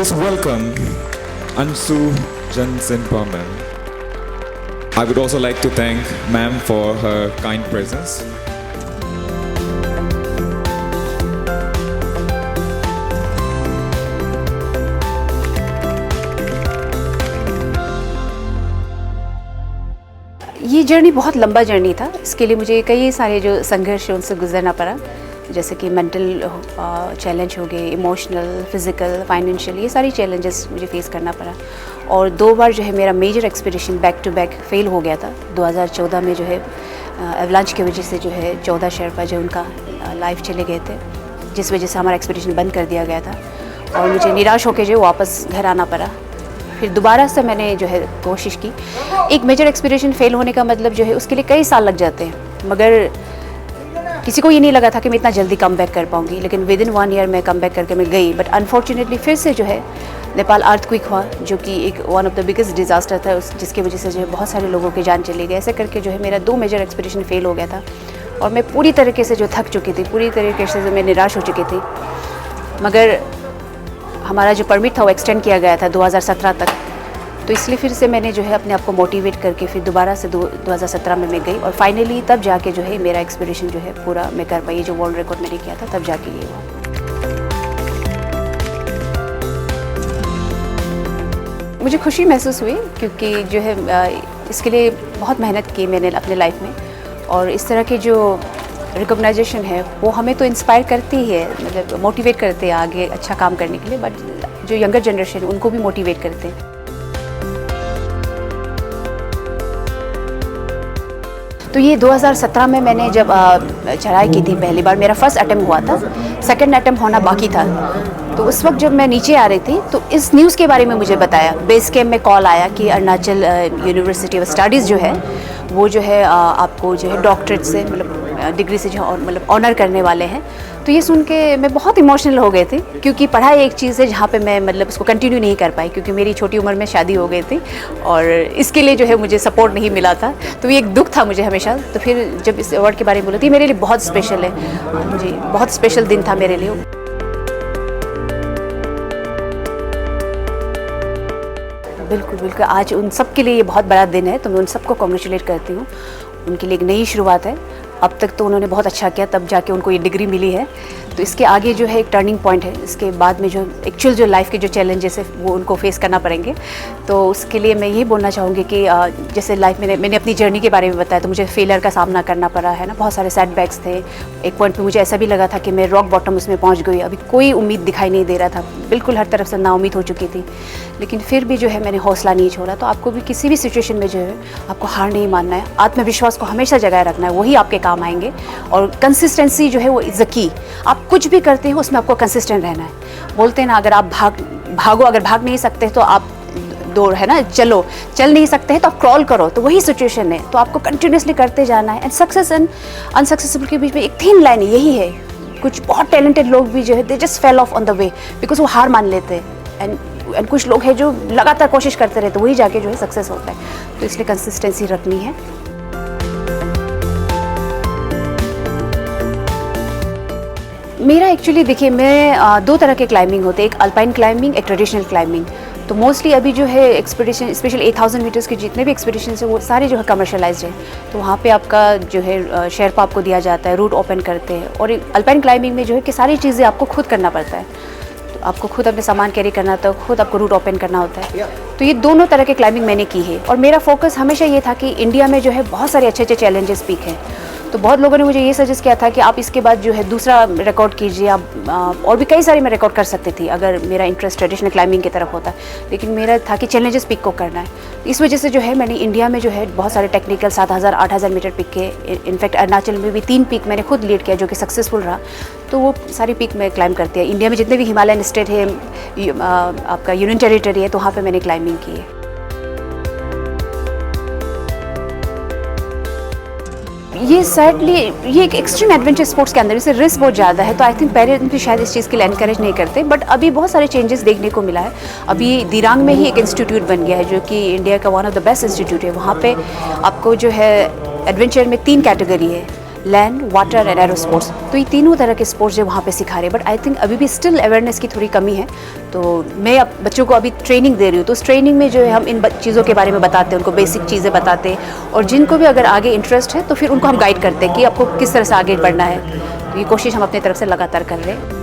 Please welcome Ansu Jansinpa ma'am. I would also like to thank ma'am for her kind presence. ये journey बहुत लंबा journey था। इसके लिए मुझे कई सारे जो संघर्ष उनसे गुजरना पड़ा, जैसे कि मेंटल चैलेंज हो गए, इमोशनल, फिज़िकल, फाइनेंशियल, ये सारी चैलेंजेस मुझे फेस करना पड़ा। और 2 बार जो है मेरा major expedition back to back fail हो गया था। 2014 में जो है एवलांच की वजह से जो है 14 शेरपा जो उनका लाइफ चले गए थे, जिस वजह से हमारा एक्सपीडिशन बंद कर दिया गया था और मुझे निराश होकर जो वापस घर आना पड़ा। फिर दोबारा से मैंने जो है कोशिश की। एक मेजर एक्सपीडिशन फेल होने का मतलब जो है उसके लिए कई साल लग जाते हैं, मगर किसी को ये नहीं लगा था कि मैं इतना जल्दी कम बैक कर पाऊँगी, लेकिन विद इन 1 ईयर मैं कम बैक करके मैं गई। बट अनफॉर्चुनेटली फिर से जो है नेपाल अर्थक्वेक हुआ, जो कि एक one of the biggest disaster था, जिसकी वजह से जो है बहुत सारे लोगों की जान चली गई। ऐसे करके जो है मेरा 2 मेजर एक्सपीडिशन फेल हो गया था और मैं पूरी तरीके से जो थक चुकी थी, पूरी तरीके से जो मैं निराश हो चुकी थी। मगर हमारा जो परमिट था वो एक्सटेंड किया गया था 2017 तक, तो इसलिए फिर से मैंने जो है अपने आप को मोटिवेट करके फिर दोबारा से 2017 में मैं गई और फाइनली तब जाके जो है मेरा एक्सपीडिशन जो है पूरा मैं कर पाई। जो वर्ल्ड रिकॉर्ड मैंने किया था तब जाके ये हुआ। मुझे खुशी महसूस हुई क्योंकि जो है इसके लिए बहुत मेहनत की मैंने अपने लाइफ में, और इस तरह की जो रिकॉग्नाइजेशन है वो हमें तो इंस्पायर करती ही है, मतलब मोटिवेट करते हैं आगे अच्छा काम करने के लिए, बट जो यंगर जनरेशन उनको भी मोटिवेट करते हैं। तो ये 2017 में मैंने जब चढ़ाई की थी पहली बार, मेरा फर्स्ट अटेम्प्ट हुआ था, सेकंड अटेम्प्ट होना बाकी था। तो उस वक्त जब मैं नीचे आ रही थी तो इस न्यूज़ के बारे में मुझे बताया, बेस कैम्प में कॉल आया कि अरुणाचल यूनिवर्सिटी ऑफ स्टडीज़ जो है वो जो है आपको जो है डॉक्टरेट से मतलब डिग्री से जो मतलब ऑनर करने वाले हैं। तो ये सुन के मैं बहुत इमोशनल हो गई थी, क्योंकि पढ़ाई एक चीज़ है जहाँ पे मैं मतलब उसको कंटिन्यू नहीं कर पाई, क्योंकि मेरी छोटी उम्र में शादी हो गई थी और इसके लिए जो है मुझे सपोर्ट नहीं मिला था। तो ये एक दुख था मुझे हमेशा। तो फिर जब इस अवार्ड के बारे में बोली थी, मेरे लिए बहुत स्पेशल है, मुझे बहुत स्पेशल दिन था मेरे लिए। बिल्कुल बिल्कुल, आज उन सब के लिए ये बहुत बड़ा दिन है, तो मैं उन सबको कॉन्ग्रेचुलेट करती हूँ। उनके लिए एक नई शुरुआत है। अब तक तो उन्होंने बहुत अच्छा किया, तब जाके उनको ये डिग्री मिली है। तो इसके आगे जो है एक टर्निंग पॉइंट है, इसके बाद में जो एक्चुअल जो लाइफ के जो चैलेंजेस है वो उनको फेस करना पड़ेंगे। तो उसके लिए मैं ये बोलना चाहूँगी कि जैसे लाइफ में मैंने अपनी जर्नी के बारे में बताया, तो मुझे फेलियर का सामना करना पड़ा है ना, बहुत सारे सेटबैक्स थे। एक पॉइंट पे मुझे ऐसा भी लगा था कि मैं रॉक बॉटम उसमें पहुँच गई, अभी कोई उम्मीद दिखाई नहीं दे रहा था, बिल्कुल हर तरफ से नाउम्मीद हो चुकी थी। लेकिन फिर भी जो है मैंने हौसला नहीं छोड़ा। तो आपको भी किसी भी सिचुएशन में जो है आपको हार नहीं मानना है, आत्मविश्वास को हमेशा जगाए रखना है, वही आपके काम आएंगे। और कंसिस्टेंसी जो है वो इज़ द की। आप कुछ भी करते हो उसमें आपको कंसिस्टेंट रहना है। बोलते हैं ना, अगर आप भागो, अगर भाग नहीं सकते तो आप दौड़, है ना, चल नहीं सकते हैं तो आप क्रॉल करो। तो वही सिचुएशन है, तो आपको कंटिन्यूसली करते जाना है। एंड सक्सेस एंड अनसक्सेसफुल के बीच में एक थिन लाइन यही है। कुछ बहुत टैलेंटेड लोग भी जो है they just fell off on the way, because वो हार मान लेते हैं। एंड कुछ लोग हैं जो लगातार कोशिश करते रहते, वही जाके जो है सक्सेस होता है। तो इसलिए कंसिस्टेंसी रखनी है। मेरा एक्चुअली देखिए, मैं 2 तरह के क्लाइंबिंग होते हैं, एक अल्पाइन क्लाइंबिंग, एक ट्रेडिशनल क्लाइंबिंग। तो मोस्टली अभी जो है एक्सपीडिशन, स्पेशल 8000 मीटर्स के जितने भी एक्सपीडिशन है वो सारे जो है कमर्शलाइज्ड हैं। तो वहाँ पे आपका जो है शेरपा आपको दिया जाता है, रूट ओपन करते हैं। और अल्पाइन क्लाइंबिंग में जो है कि सारी चीज़ें आपको खुद करना पड़ता है। तो आपको खुद अपने सामान कैरी करना होता है, खुद आपको रूट ओपन करना होता है। तो ये दोनों तरह के क्लाइंबिंग मैंने की है। और मेरा फोकस हमेशा ये था कि इंडिया में जो है बहुत सारे अच्छे अच्छे चैलेंजेस पीक हैं। तो बहुत लोगों ने मुझे ये सजेस्ट किया था कि आप इसके बाद जो है दूसरा रिकॉर्ड कीजिए, आप और भी कई सारे मैं रिकॉर्ड कर सकती थी अगर मेरा इंटरेस्ट ट्रेडिशनल क्लाइंबिंग की तरफ होता। लेकिन मेरा था कि चैलेंजेस पिक को करना है। इस वजह से जो है मैंने इंडिया में जो है बहुत सारे टेक्निकल 7000 8000 मीटर पिक के, इनफैक्ट अरुणाचल में भी 3 पिक मैंने खुद लीड किया जो कि सक्सेसफुल रहा। तो वो सारी पिक में क्लाइंब करती है। इंडिया में जितने भी हिमालयन स्टेट है, आपका यूनियन टेरिटरी है, तो वहाँ पर मैंने क्लाइंबिंग की है। ये सैडली ये एक एक्सट्रीम एडवेंचर स्पोर्ट्स के अंदर इससे रिस्क बहुत ज़्यादा है। तो आई थिंक पेरेंट्स भी शायद इस चीज़ के लिए एनकरेज नहीं करते। बट अभी बहुत सारे चेंजेस देखने को मिला है। अभी दिरांग में ही एक इंस्टीट्यूट बन गया है जो कि इंडिया का one of the best institute है। वहाँ पे आपको जो है एडवेंचर में 3 कैटेगरी है, land, water and aero sports. तो ये तीनों तरह के स्पोर्ट्स जो वहाँ पे सिखा रहे हैं, बट आई थिंक अभी भी स्टिल अवेयरनेस की थोड़ी कमी है। तो मैं अब बच्चों को अभी ट्रेनिंग दे रही हूँ, तो उस ट्रेनिंग में जो है हम इन चीज़ों के बारे में बताते हैं, उनको बेसिक चीज़ें बताते हैं, और जिनको भी अगर आगे इंटरेस्ट है तो फिर उनको हम गाइड करते हैं कि आपको किस तरह से आगे बढ़ना है। तो ये कोशिश हम अपनी तरफ से लगातार कर रहे हैं।